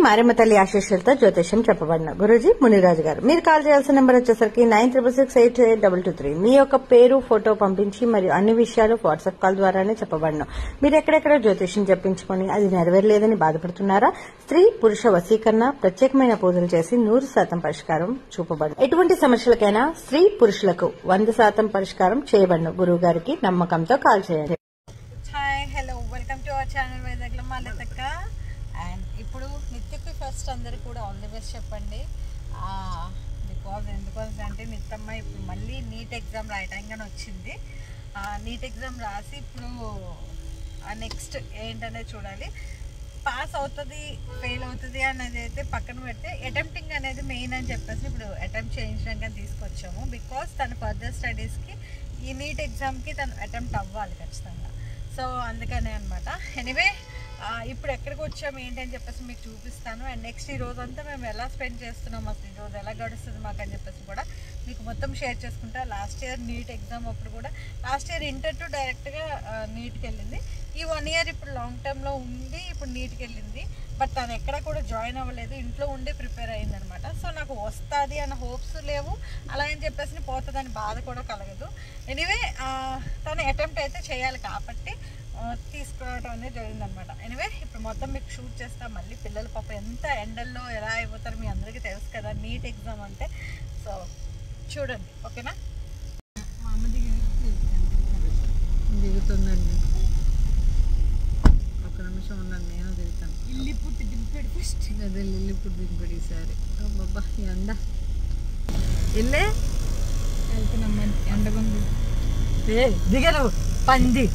మారెమ్మ తల్లి ఆశీస్సులతో జ్యోతిష్యం చెప్పబడిన గురూజీ మునిరాజు గారు. మీరు కాల్ చేయాల్సిన నెంబర్ వచ్చేసరికి 96668823. మీ యొక్క పేరు, ఫోటో పంపించి మరియు అన్ని విషయాలు వాట్సాప్ కాల్ ద్వారానే చెప్పబడిన. మీరు ఎక్కడెక్కడ జ్యోతిష్యం చెప్పించుకుని అది నెరవేరలేదని బాధపడుతున్నారా? స్త్రీ పురుష వశీకరణ, ప్రత్యేకమైన పూజలు చేసి 100% పరిష్కారం చూపబడింది. ఎటువంటి సమస్యలకైనా స్త్రీ పురుషులకు 100% పరిష్కారం చేయబడిన గురువు గారికి నమ్మకంతో కాల్ చేయండి. Hi, hello, welcome to our channel వైజాగ్లో లతక్క. అండ్ ఇప్పుడు నిత్యకి ఫస్ట్ అందరు కూడా ఆల్ ది బెస్ట్ చెప్పండి. ఎందుకోసం అంటే నిత్తమ్మ ఇప్పుడు మళ్ళీ నీట్ ఎగ్జామ్ రాయటానికి వచ్చింది. నీట్ ఎగ్జామ్ రాసి ఇప్పుడు నెక్స్ట్ ఏంటనేది చూడాలి. పాస్ అవుతుంది, ఫెయిల్ అవుతుంది అనేది అయితే పక్కన పెడితే అటెంప్టింగ్ అనేది మెయిన్ అని చెప్పేసి ఇప్పుడు అటెంప్ట్ చేయించడానికి తీసుకొచ్చాము. బికాస్ తన ఫర్దర్ స్టడీస్కి ఈ నీట్ ఎగ్జామ్కి తను అటెంప్ట్ అవ్వాలి ఖచ్చితంగా. సో అందుకనే అనమాట. ఎనీవే ఇప్పుడు ఎక్కడికి వచ్చాము ఏంటి అని చెప్పేసి మీకు చూపిస్తాను. అండ్ నెక్స్ట్ ఈ రోజు అంతా మేము ఎలా స్పెండ్ చేస్తున్నాం, అసలు ఈ రోజు ఎలా గడుస్తుంది మాకు అని చెప్పేసి కూడా మీకు మొత్తం షేర్ చేసుకుంటా. లాస్ట్ ఇయర్ నీట్ ఎగ్జామ్ అప్పుడు కూడా, లాస్ట్ ఇయర్ ఇంటర్ టు డైరెక్ట్గా నీట్కి వెళ్ళింది. ఈ 1 ఇయర్ ఇప్పుడు లాంగ్ టర్మ్లో ఉండి ఇప్పుడు నీట్కి వెళ్ళింది. బట్ తను ఎక్కడ కూడా జాయిన్ అవ్వలేదు, ఇంట్లో ఉండే ప్రిపేర్ అయ్యిందనమాట. సో నాకు వస్తుంది అన్న హోప్స్ లేవు, అలా అని చెప్పేసి పోతుందని బాధ కూడా కలగదు. ఎనీవే తను అటెంప్ట్ అయితే చేయాలి కాబట్టి తీసుకోవడం అనేది జరిగిందనమాట. ఎనివే ఇప్పుడు మొత్తం మీకు షూట్ చేస్తా. మళ్ళీ పిల్లలు పాప ఎంత ఎండల్లో ఎలా అయిపోతారు మీ అందరికీ తెలుసు కదా నీట్ ఎగ్జామ్ అంటే. సో చూడండి, ఓకేనా? మా అమ్మ దిగుతుందండి. ఒక నిమిషం ఉండండి, నేను దిగుతాను. ఇల్లు పుట్టి దింపాడు ఫస్ట్. అదే ఇల్లు పుట్టి దింపాడు ఈసారి. బాబా ఎండ ఇల్లే వెళ్తున్నాం, ఎండగుంది. దిగరు పంది.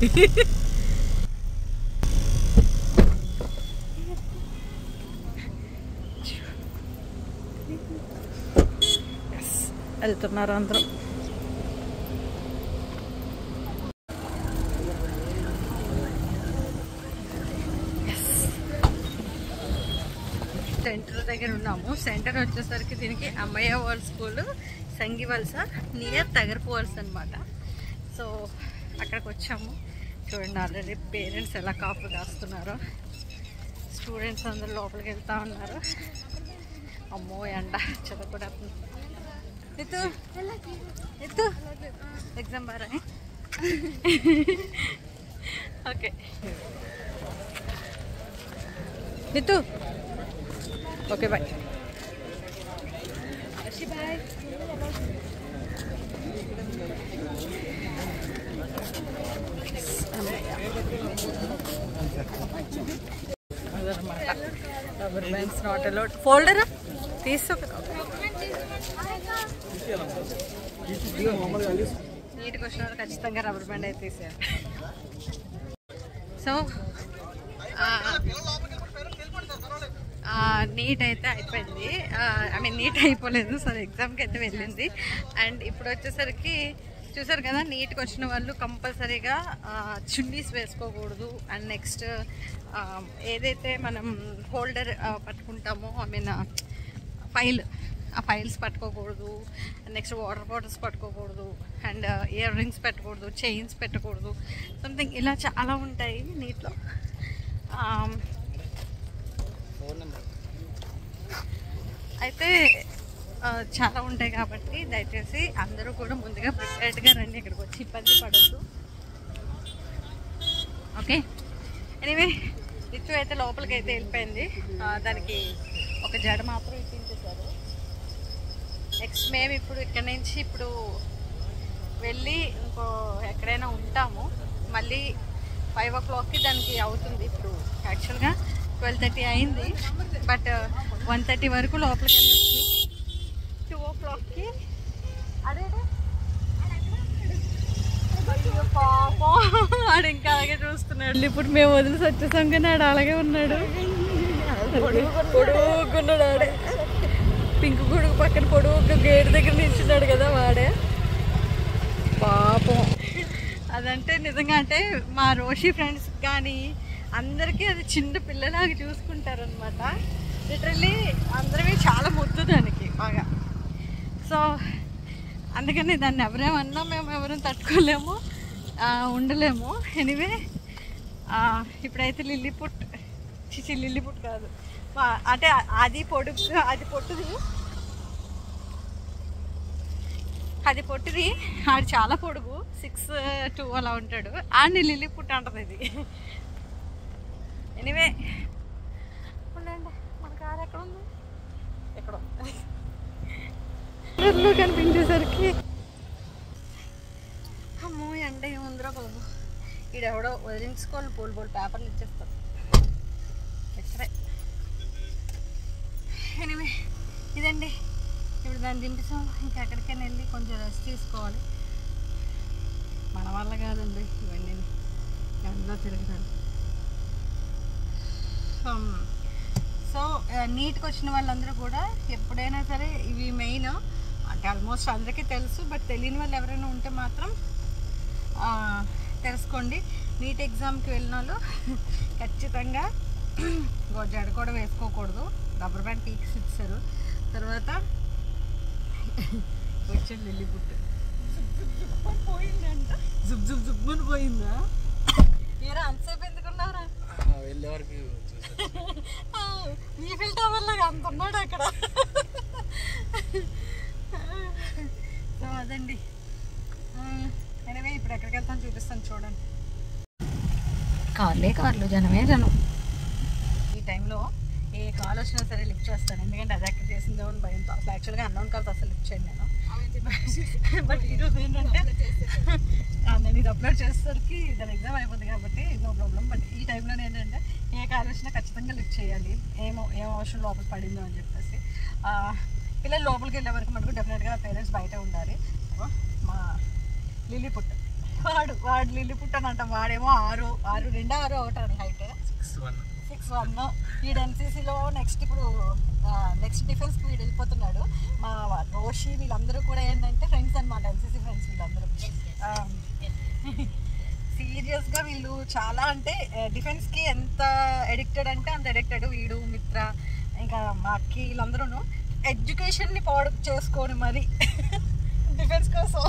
వెళ్తున్నారు అందరూ. సెంటర్ దగ్గర ఉన్నాము. సెంటర్ వచ్చేసరికి దీనికి అమ్మయ్య world school, Sangivalasa, near Tagarapu అనమాట. సో అక్కడికి వచ్చాము. చూడండి ఆల్రెడీ పేరెంట్స్ ఎలా కాపు కాస్తున్నారో. స్టూడెంట్స్ అందరూ లోపలికి వెళ్తా ఉన్నారు. అమ్మో ఎండ చదవకూడ. ఎత్తు ఎత్తు ఎగ్జామ్ బారా. Okay Nitu, okay bye. Bye. అదనమాట, rubber bands not allowed. Folder తీసుకో. నీట్గా వచ్చిన వాళ్ళు ఖచ్చితంగా రబ్బర్ బ్యాండ్ అయితే తీసేయాలి. సో నీట్ అయితే అయిపోయింది. ఐ మీన్ నీట్ అయిపోలేదు, సో ఎగ్జామ్కి అయితే వెళ్ళింది. అండ్ ఇప్పుడు వచ్చేసరికి చూసారు కదా, నీట్కి వచ్చిన వాళ్ళు కంపల్సరీగా చున్నీస్ వేసుకోకూడదు. అండ్ నెక్స్ట్ ఏదైతే మనం హోల్డర్ పట్టుకుంటామో, ఐ మీన్ ఆ ఫైల్స్ పట్టుకోకూడదు. నెక్స్ట్ వాటర్ బాటిల్స్ పట్టుకోకూడదు. అండ్ ఇయర్ రింగ్స్ పెట్టకూడదు, చైన్స్ పెట్టకూడదు, సంథింగ్ ఇలా చాలా ఉంటాయి నీట్లో. అయితే చాలా ఉంటాయి కాబట్టి దయచేసి అందరూ కూడా ముందుగా ప్రిపేర్డ్గా రండి. ఇక్కడికి వచ్చి ఇబ్బంది పడద్దు, ఓకే? ఎనీవే రిచు అయితే లోపలికి అయితే వెళ్ళిపోయింది. దానికి ఒక జడ మాత్రం ఇప్పించేశారు. నెక్స్ట్ మేము ఇప్పుడు ఇక్కడ నుంచి ఇప్పుడు వెళ్ళి ఇంకో ఎక్కడైనా ఉంటాము. మళ్ళీ 5 o'clockకి దానికి అవుతుంది. ఇప్పుడు యాక్చువల్గా 12:30 అయింది, బట్ 1:30 వరకు లోపలికి వెళ్ళొచ్చు. 2 o'clockకి అదే పాపం ఆడు ఇంకా అలాగే చూస్తున్నాడు. ఇప్పుడు మేము వదిలేసి వచ్చేసాం కానీ ఆడు అలాగే ఉన్నాడు, పొడుగున్నాడు. ఆడే పింక్ గొడుగు పక్కన పొడుగు గేట్ దగ్గర నిల్చున్నాడు కదా వాడే పాపం. అదంటే నిజంగా అంటే మా రోషి ఫ్రెండ్స్ కానీ అందరికీ అది చిన్న పిల్లలాగా చూసుకుంటారనమాట. లిటరల్లీ అందరివి చాలా ముద్దు దానికి బాగా. సో అందుకని దాన్ని ఎవరేమన్నా మేము ఎవరం తట్టుకోలేము, ఉండలేము. ఎనీవే ఇప్పుడైతే లిల్లీపుట్ కాదు అంటే అది పొడుగు, అది పొట్టుది, అది పొట్టిది. ఆడు చాలా పొడుగు, 6'2" అలా ఉంటాడు. ఆడిని లిల్లీపుట్ అంటది ఇది. ఎనీవే ఉండండి, మన కారు ఎక్కడ ఉంది, ఎక్కడ కనిపించేసరికి అమ్మో ఎండ ఏముందిరా బాబు. ఈడెవడో వదిలించుకోవాలి, బోల్ పేపర్లు ఇచ్చేస్తాడు ఎక్కడే. ఎనీవే ఇదండి, ఇప్పుడు దాన్ని దింపిస్తాం. ఇంకా ఎక్కడికైనా వెళ్ళి కొంచెం రెస్ట్ తీసుకోవాలి. మన వల్ల కాదండి ఇవన్నీ ఎండలో తిరుగుతాడు. సో నీట్కి వచ్చిన వాళ్ళందరూ కూడా ఎప్పుడైనా సరే ఇవి మెయిన్, అంటే ఆల్మోస్ట్ అందరికీ తెలుసు, బట్ తెలియని వాళ్ళు ఎవరైనా ఉంటే మాత్రం తెలుసుకోండి. నీట్ ఎగ్జామ్కి వెళ్ళిన వాళ్ళు ఖచ్చితంగా జడ కూడా వేసుకోకూడదు, రబ్బర్ బ్యాండ్ పీక్స్ ఇచ్చారు. తర్వాత వచ్చాడు లిల్లీపుట్, పోయిందంట, జుబ్బని పోయిందా? ఏరా అంతసేపు ఎందుకున్నారా? ఈఫిల్ టవర్ లాగా అంత ఉన్నాడు అక్కడ. సో అదండి. ఎనివే ఇప్పుడు ఎక్కడికి వెళ్తాను చూపిస్తాను చూడండి. కార్లు జనమే జనం. ఈ టైంలో ఏ కాల్ వచ్చినా సరే లిఫ్ట్ చేస్తాను, ఎందుకంటే అది ఎక్కడ చేసిందో అని భయంతో. అసలు యాక్చువల్గా అన్నోన్ కాల్స్ అసలు లిఫ్ట్ చేయండి నేను. బట్ ఈరోజు ఏంటంటే నేను ఇది అప్లోడ్ చేసేసరికి దాని ఎగ్జామ్ అయిపోతుంది కాబట్టి నో ప్రాబ్లం. బట్ ఈ టైంలో ఏంటంటే ఏ కాల్ వచ్చినా ఖచ్చితంగా లిఫ్ట్ చేయాలి, ఏం అవసరం లోపల పడిందో అని చెప్పేసి. పిల్లలు లోపలికి వెళ్ళే వరకు మనకు డెఫినెట్గా పేరెంట్స్ బయట ఉండాలి. మా లిల్లీపుట్ వాడు లిల్లీపుట్ అని అంటాం. వాడేమో 6'2" అవుతాడు హైట్, 6'1". వీడు ఎన్సీసీలో ఇప్పుడు నెక్స్ట్ డిఫెన్స్కి వీడు వెళ్ళిపోతున్నాడు. మా రోషి వీళ్ళందరూ కూడా ఏంటంటే ఫ్రెండ్స్ అనమాట, ఎన్సీసీ ఫ్రెండ్స్ వీళ్ళందరూ. సీరియస్గా వీళ్ళు చాలా, అంటే డిఫెన్స్కి ఎంత ఎడిక్టెడ్ అంటే అంత ఎడిక్టెడ్. వీడు మిత్ర ఇంకా మా అక్కి వీళ్ళందరూ ఎడ్యుకేషన్ని పాడు చేసుకొని మరి డిఫెన్స్ కోసం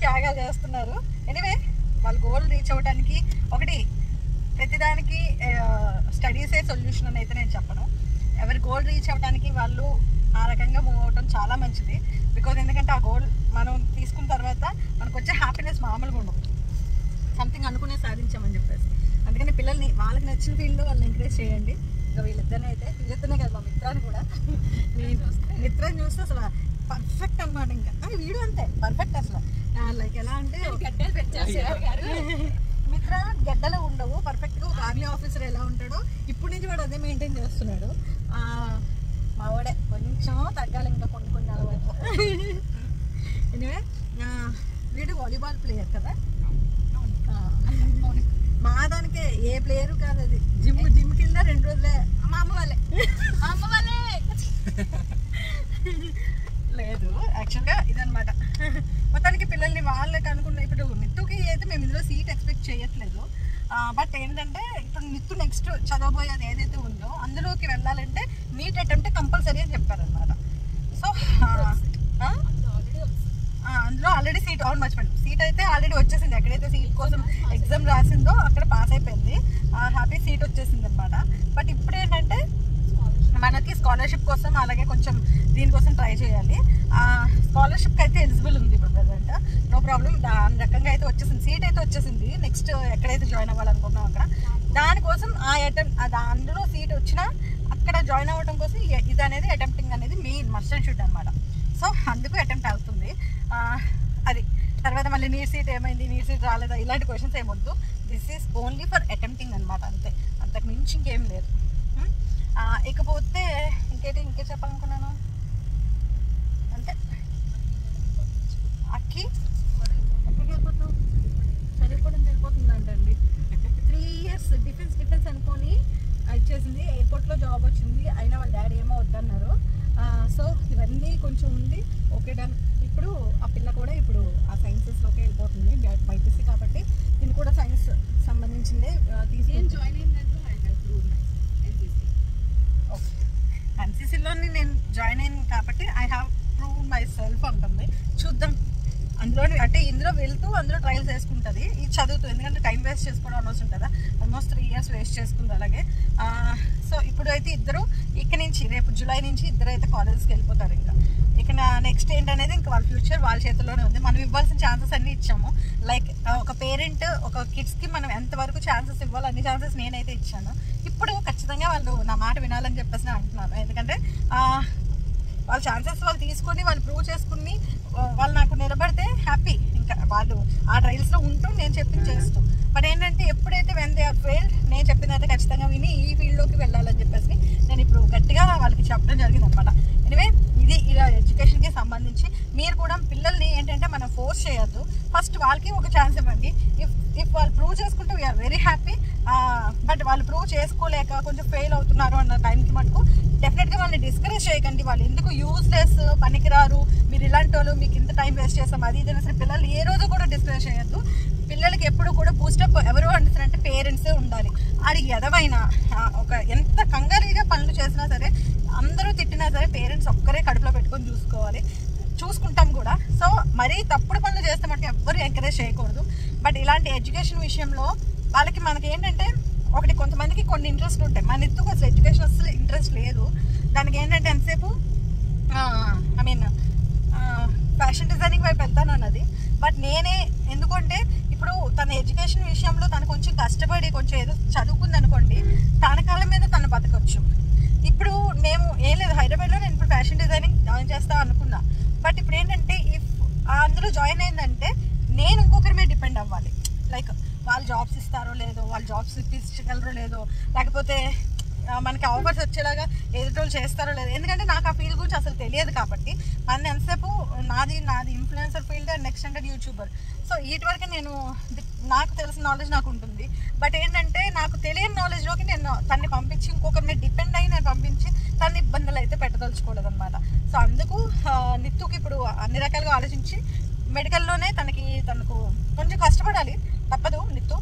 త్యాగాలు చేస్తున్నారు. ఎనీవే వాళ్ళ గోల్ రీచ్ అవ్వడానికి ఒకటి ప్రతిదానికి స్టడీసే సొల్యూషన్ అని అయితే నేను చెప్పను. ఎవరి గోల్ రీచ్ అవ్వడానికి వాళ్ళు ఆ రకంగా మూవ్ అవ్వటం చాలా మంచిది. బికాజ్ ఎందుకంటే ఆ గోల్ మనం తీసుకున్న తర్వాత మనకు వచ్చే హ్యాపీనెస్ మామూలుగా ఉండదు, సంథింగ్ అనుకునే సాధించామని చెప్పేసి. అందుకని పిల్లల్ని వాళ్ళకి నచ్చిన ఫీల్డ్లో వాళ్ళని ఎంకరేజ్ చేయండి. ఇంకా వీళ్ళిద్దరినే కదా మా మిత్రాన్ని కూడా, మిత్రాన్ని చూస్తే అసలు పర్ఫెక్ట్ అనమాట. ఇంకా వీడు అంతే పర్ఫెక్ట్ అసలు. లైక్ ఎలా అంటే మిత్ర గడ్డలో ఉండవు, పర్ఫెక్ట్గా ఒక ఆర్మీ ఆఫీసర్ ఎలా ఉంటాడో ఇప్పటి నుంచి వాడు అదే మెయింటైన్ చేస్తున్నాడు. మా వాడే కొంచెం తగ్గాలి ఇంకా కొన్ని అలవాటు. ఎనివే వీడు వాలీబాల్ ప్లేయర్ కదా, మా దానికే ఏ ప్లేయరు కాదు అది. జిమ్కి వెళ్ళినా 2 రోజులే మా అమ్మ వాళ్ళే లేదు. యాక్చువల్గా ఇదనమాట. మొత్తానికి పిల్లల్ని వాళ్ళకి అనుకున్న, ఇప్పుడు నిత్తుకి అయితే మేము ఇందులో సీట్ ఎక్స్పెక్ట్ చేయట్లేదు. బట్ ఏంటంటే ఇప్పుడు నిత్తు నెక్స్ట్ చదవబోయేది ఏదైతే ఉందో అందులోకి వెళ్ళాలంటే నీట్ అటెంప్ట్ కంపల్సరీ అని చెప్పారనమాట. సో అందులో ఆల్రెడీ సీట్ మర్చిపోయింది. సీట్ అయితే ఆల్రెడీ వచ్చేసింది. ఎక్కడైతే సీట్ కోసం ఎగ్జామ్ రాసిందో అక్కడ పాస్ అయిపోయింది, హ్యాపీ సీట్ వచ్చేసింది అనమాట. బట్ ఇప్పుడు ఏంటంటే మనకి స్కాలర్షిప్ కోసం అలాగే కొంచెం దీనికోసం ట్రై చేయాలి. స్కాలర్షిప్కి అయితే ఎలిజిబుల్ ఉంది ఇప్పుడు ప్రజెంట్, నో ప్రాబ్లం. దాని రకంగా అయితే వచ్చేసింది, సీట్ అయితే వచ్చేసింది. నెక్స్ట్ ఎక్కడైతే జాయిన్ అవ్వాలనుకుంటున్నాం అక్కడ దానికోసం అందులో సీట్ వచ్చినా అక్కడ జాయిన్ అవ్వడం కోసం ఇది అనేది అటెంప్టింగ్ అనేది మెయిన్ మస్ట్ అండ్ షుడ్ అనమాట. సో అందుకు అటెంప్ట్ అవుతుంది అది. తర్వాత మళ్ళీ నీట్ సీట్ ఏమైంది, నీట్ సీట్ రాలేదా, ఇలాంటి క్వశ్చన్స్ ఏమొద్దు. This is only for attempting అనమాట, అంతే, అంతకు మించి ఇంకేం లేదు. ఇకపోతే ఇంకే చెప్పాలనుకున్నాను అంటే అక్కి ఎక్కడికి వెళ్ళిపోతున్నావు, చదువుకోవడం వెళ్ళిపోతుందంటండి. 3 years డిఫెన్స్ అనుకొని ఇచ్చేసింది. ఎయిర్పోర్ట్లో జాబ్ వచ్చింది, అయినా వాళ్ళ డాడీ ఏమో వద్దన్నారు. సో ఇవన్నీ కొంచెం ఉంది ఓకే డన్. ఇప్పుడు ఆ పిల్ల కూడా ఇప్పుడు ఆ సైన్సెస్లోకి వెళ్ళిపోతుంది, బైపీసీ కాబట్టి దీన్ని కూడా సైన్స్ సంబంధించిందే తీసుకొని జాయిన్ అయిందంటే ఎన్సీసీలోని నేను జాయిన్ అయింది కాబట్టి I have prove my self అంటుంది. చూద్దాం అందులో అంటే ఇందులో వెళ్తూ అందులో ట్రయల్స్ వేసుకుంటుంది, ఇది చదువుతూ. ఎందుకంటే టైం వేస్ట్ చేసుకోవడం అనవసరం కదా, ఆల్మోస్ట్ 3 years వేస్ట్ చేసుకుంది అలాగే. సో ఇప్పుడు అయితే ఇద్దరు ఇక్కడ నుంచి రేపు జూలై నుంచి ఇద్దరు అయితే కాలేజ్కి వెళ్ళిపోతారు. ఇంకా ఇక నెక్స్ట్ ఏంటనేది ఇంకా వాళ్ళ ఫ్యూచర్ వాళ్ళ చేతిలోనే ఉంది. మనం ఇవ్వాల్సిన ఛాన్సెస్ అన్నీ ఇచ్చాము. లైక్ ఒక పేరెంట్ ఒక కిడ్స్కి మనం ఎంతవరకు ఛాన్సెస్ ఇవ్వాలి అన్ని ఛాన్సెస్ నేనైతే ఇచ్చాను. ఇప్పుడు ఖచ్చితంగా వాళ్ళు నా మాట వినాలని చెప్పేసి అంటున్నాను. ఎందుకంటే వాళ్ళ ఛాన్సెస్ వాళ్ళు తీసుకొని వాళ్ళు ప్రూవ్ చేసుకుని వాళ్ళు నాకు నిలబడితే హ్యాపీ. ఇంకా వాళ్ళు ఆ ట్రయల్స్లో ఉంటూ నేను చెప్పింది చేస్తూ. బట్ ఏంటంటే ఎప్పుడైతే వెన్ దే ఆర్ ఫెయిల్డ్ నేను చెప్పిందైతే ఖచ్చితంగా విని ఈ ఫీల్డ్లోకి వెళ్ళాలని చెప్పేసి నేను ఇప్పుడు గట్టిగా వాళ్ళకి చెప్పడం జరిగింది అనమాట. ఎనివే ఇది ఇలా ఎడ్యుకేషన్కి సంబంధించి మీరు కూడా పిల్లల్ని ఏంటంటే మనం ఫోర్స్ చేయొద్దు. ఫస్ట్ వాళ్ళకి ఒక ఛాన్స్ ఇవ్వండి. ఇఫ్ వాళ్ళు ప్రూవ్ చేసుకుంటే వీఆర్ వెరీ హ్యాపీ. బట్ వాళ్ళు ప్రూవ్ చేసుకోలేక కొంచెం ఫెయిల్ అవుతున్నారు అన్న టైంకి మటుకు డెఫినెట్గా వాళ్ళని డిస్కరేజ్ చేయకండి. వాళ్ళు ఎందుకు యూస్లెస్ పనికిరారు, మీరు ఇలాంటి వాళ్ళు, మీకు ఇంత టైం వేస్ట్ చేస్తాం అది ఇది అనేసి పిల్లలు ఏ రోజు కూడా డిస్కరేజ్ చేయొద్దు. పిల్లలకి ఎప్పుడు కూడా బూస్టప్ ఎవరు అంటున్నారంటే పేరెంట్సే ఉండాలి. అది ఎదవైనా ఒక ఎంత కంగారుగా పనులు చేసినా సరే, అందరూ తిట్టినా సరే పేరెంట్స్ ఒక్కరే కడుపులో పెట్టుకొని చూసుకుంటాం కూడా. సో మరీ తప్పుడు పనులు చేస్తామంటే ఎవ్వరు ఎంకరేజ్ చేయకూడదు. బట్ ఇలాంటి ఎడ్యుకేషన్ విషయంలో వాళ్ళకి మనకి ఏంటంటే ఒకటి కొంతమందికి కొన్ని ఇంట్రెస్ట్ ఉంటాయి. మన ఎత్తుకు అసలు ఎడ్యుకేషన్ అసలు ఇంట్రెస్ట్ లేదు. దానికి ఏంటంటే ఎంతసేపు ఫ్యాషన్ డిజైనింగ్ వైపు వెళ్తాను అన్నది. బట్ నేనే ఎందుకంటే ఇప్పుడు తన ఎడ్యుకేషన్ విషయంలో తను కొంచెం కష్టపడి కొంచెం ఏదో చదువుకుంది అనుకోండి, తన కాళ్ళ మీద తను బతకొచ్చు. ఇప్పుడు మేము ఏం లేదు, హైదరాబాద్లో నేను ఇప్పుడు ఫ్యాషన్ డిజైనింగ్ జాయిన్ చేస్తా అనుకున్నా. బట్ ఇప్పుడు ఏంటంటే అందులో జాయిన్ అయిందంటే నేను ఇంకొకరి మీద డిపెండ్ అవ్వాలి. లైక్ వాళ్ళు జాబ్స్ ఇస్తారో లేదో, వాళ్ళు జాబ్స్ ఇప్పించగలరో లేదో, లేకపోతే మనకి ఆఫర్స్ వచ్చేలాగా ఎదుటోళ్ళు చేస్తారో లేదో. ఎందుకంటే నాకు ఆ ఫీల్డ్ గురించి అసలు తెలియదు కాబట్టి మన ఎంతసేపు నాది ఇన్ఫ్లుయెన్సర్ ఫీల్డ్ అండ్ నెక్స్ట్ అంటే యూట్యూబర్. సో వీటి వరకు నాకు తెలిసిన నాలెడ్జ్ నాకు ఉంటుంది. బట్ ఏంటంటే నాకు తెలియని నాలెడ్జ్లోకి నేను తన్ని పంపించి ఇంకొకరి మీద డిపెండ్ అయ్యి నేను పంపించి తన ఇబ్బందులు అయితే పెట్టదలుచుకోలేదు అనమాట. సో అందుకు నిత్తుకి ఇప్పుడు అన్ని రకాలుగా ఆలోచించి మెడికల్లోనే తనకు కొంచెం కష్టపడాలి, తప్పదు నిత్తు.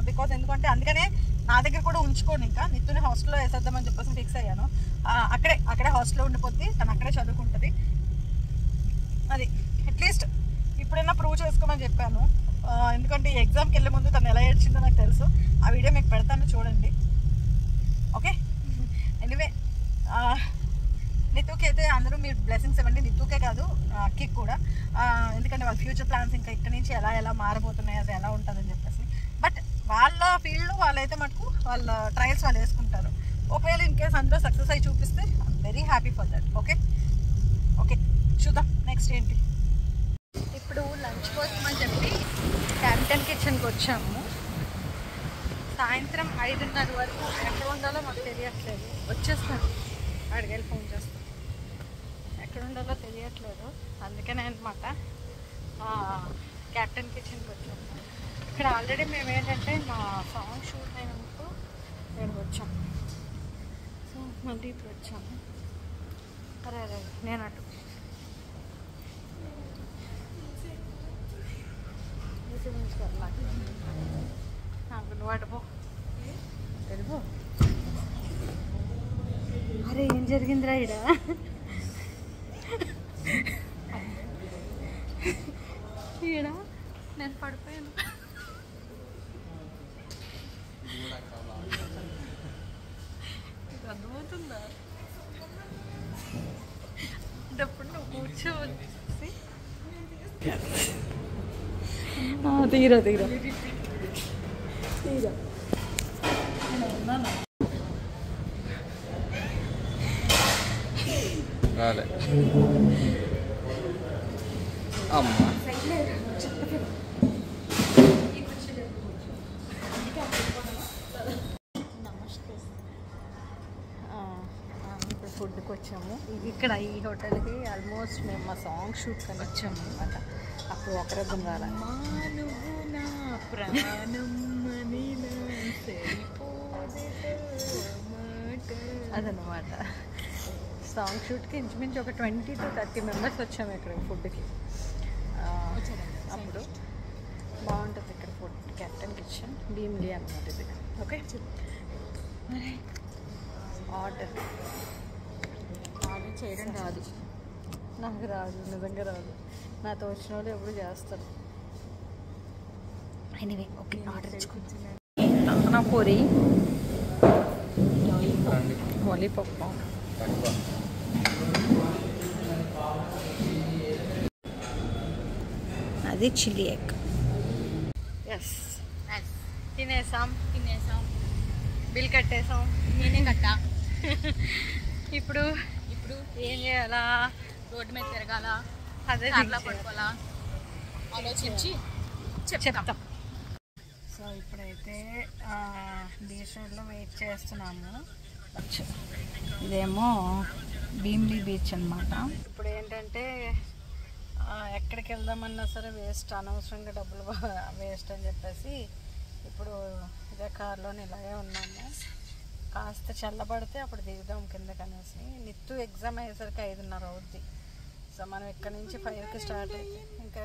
బికాజ్ ఎందుకంటే అందుకనే నా దగ్గర కూడా ఉంచుకోండి, ఇంకా నిత్తుని హాస్టల్లో వేసేద్దామని చెప్పేసి ఫిక్స్ అయ్యాను. అక్కడే హాస్టల్లో ఉండిపోద్ది, తను అక్కడే చదువుకుంటుంది. అది అట్లీస్ట్ ఇప్పుడైనా ప్రూవ్ చేసుకోమని చెప్పాను. ఎందుకంటే ఈ ఎగ్జామ్కి వెళ్ళే ముందు తను ఎలా ఏడ్చిందో నాకు తెలుసు. ఆ వీడియో మీకు పెడతాను, చూడండి. ఓకే, ఎనీవే నిత్తుకి అయితే అందరూ మీరు బ్లెస్సింగ్స్ ఇవ్వండి. నిత్తుకే కాదు అక్కి కూడా. ఎందుకంటే వాళ్ళ ఫ్యూచర్ ప్లాన్స్ ఇంకా ఇక్కడి నుంచి ఎలా మారబోతున్నాయి, అది ఎలా ఉంటుందని చెప్పేసి. బట్ వాళ్ళ ఫీల్డ్లో వాళ్ళైతే మటుకు వాళ్ళ ట్రయల్స్ వాళ్ళు వేసుకుంటారు. ఒకవేళ ఇన్ కేస్ అందులో సక్సెస్ అయి చూపిస్తే I'm very happy for that. Okay చూద్దాం నెక్స్ట్ ఏంటి. ఇప్పుడు లంచ్ కోసం అని చెప్పి క్యాప్టెన్ కిచెన్కి వచ్చాము. సాయంత్రం 5:30 వరకు ఎక్కడ ఉండాలో మాకు తెలియట్లేదు. వచ్చేస్తాను, అక్కడికి వెళ్ళి ఫోన్ చేస్తాను. ఎక్కడ ఉండాలో తెలియట్లేదు, అందుకనే అనమాట క్యాప్టెన్ కిచెన్కి వచ్చాము. ఇక్కడ ఆల్రెడీ మేము ఏంటంటే మా సాంగ్ షూట్ అయినందుకు నేను వచ్చాము. సో మళ్ళీ ఇప్పుడు వచ్చాము. అరే నేను అటు నాకు నువ్వు అటుపో తెలుగు. అరే ఏం జరిగిందిరా ఈడ? నేను పడిపోయాను. అర్థమవుతుందా? అప్పుడు నువ్వు కూర్చోవాలి. తీరా అమ్మా ఇప్పుడు ఫుడ్కి వచ్చాము. ఇక్కడ ఈ హోటల్కి ఆల్మోస్ట్ మేము మా సాంగ్ షూట్ కని వచ్చాము అనమాట. అప్పుడు ఒకరద్దం రాలే. అదనమాట సాంగ్ షూట్కి ఇంచుమించు ఒక 20 to 30 మెంబర్స్ వచ్చాము ఇక్కడ ఫుడ్కి. అప్పుడు బాగుంటుంది ఇక్కడ ఫుడ్. క్యాప్టెన్ కిచెన్ భీమ్లీ అన్నమాట ఇది. ఓకే ఆర్డర్ చేయడం రాదు. నాకు రాదు, నిజంగా రాదు. నాతో వచ్చిన వాళ్ళు ఎప్పుడు చేస్తారు. ఎనీవే ఓకే, ఆర్డర్ ఇచ్చుకుంటున్నాను. పూరి, లాలీపాప్, అది చిల్లీ ఎగ్. ఎస్, తినేసాం, బిల్ కట్టేసాం. నేనే కట్టా. ఇప్పుడు ఏం చేయాలా? రోడ్డు మీద తిరగాల, అదే కార్లో పడుకోవాలా ఆలోచించి చెప్తాం. సో ఇప్పుడైతే బీచ్ రోడ్లో వెయిట్ చేస్తున్నాము. ఇదేమో భీమ్లీ బీచ్ అన్నమాట. ఇప్పుడు ఏంటంటే ఎక్కడికి వెళ్దామన్నా సరే వేస్ట్, అనవసరంగా డబ్బులు వేస్ట్ అని చెప్పేసి ఇప్పుడు ఇదే కార్లోనే ఇలాగే ఉన్నాము. కాస్త చల్లబడితే అప్పుడు దిగుదాం కిందకనేసి. నిత్తు ఎగ్జామ్ అయ్యేసరికి 5:30 అవుద్ది. సో మనం ఇక్కడ నుంచి 5కి స్టార్ట్ అయితే ఇంకా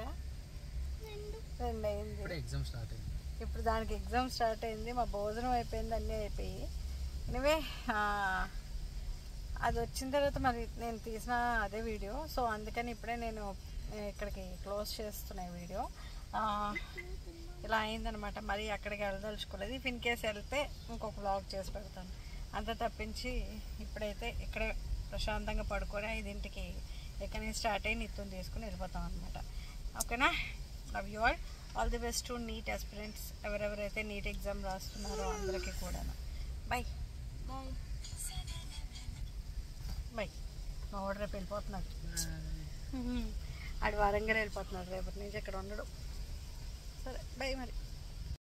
2 అయింది. ఇప్పుడు దానికి ఎగ్జామ్ స్టార్ట్ అయింది. మా భోజనం అయిపోయింది, అన్నీ అయిపోయి. ఎనివే అది వచ్చిన తర్వాత మరి నేను తీసిన అదే వీడియో. సో అందుకని ఇప్పుడే నేను ఇక్కడికి క్లోజ్ చేస్తున్నాయి వీడియో. ఇలా అయిందనమాట. మరి అక్కడికి వెళ్ళదలుచుకోలేదు. ఇఫ్ ఇన్ కేస్ వెళ్తే ఇంకొక వ్లాగ్ చేసి పెడతాను. అంత తప్పించి ఇప్పుడైతే ఇక్కడే ప్రశాంతంగా పడుకొని 5ంటికి ఇక్కడి నుంచి స్టార్ట్ అయ్యి నిత్యం తీసుకుని వెళ్ళిపోతాం అనమాట. ఓకేనా? Love you all the best to neat aspirants. ఎవరెవరైతే నీట్ ఎగ్జామ్ రాస్తున్నారో అందరికీ కూడా బై బై. మా వాడు రేపు వెళ్ళిపోతున్నాడు. ఆడు వారంగా వెళ్ళిపోతున్నాడు రేపటి నుంచి. ఇక్కడ ఉండడు. సరే బై మరి.